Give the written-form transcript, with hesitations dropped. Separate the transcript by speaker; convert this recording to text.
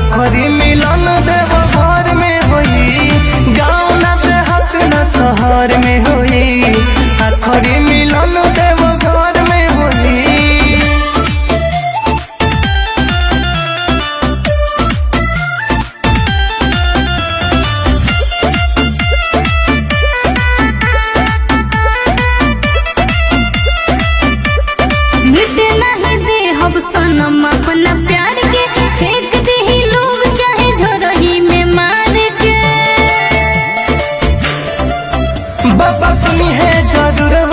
Speaker 1: आखरी मिलन देव घर में होई, गाँव न देहात न शहर में होई, आखरी मिलन देव घर में होई।
Speaker 2: मिटे नहीं दे हम सनम अपना प्यार के, फेंक दे ही लोग चाहे झोरही में मार के।
Speaker 1: बाबा सुनी है जरूर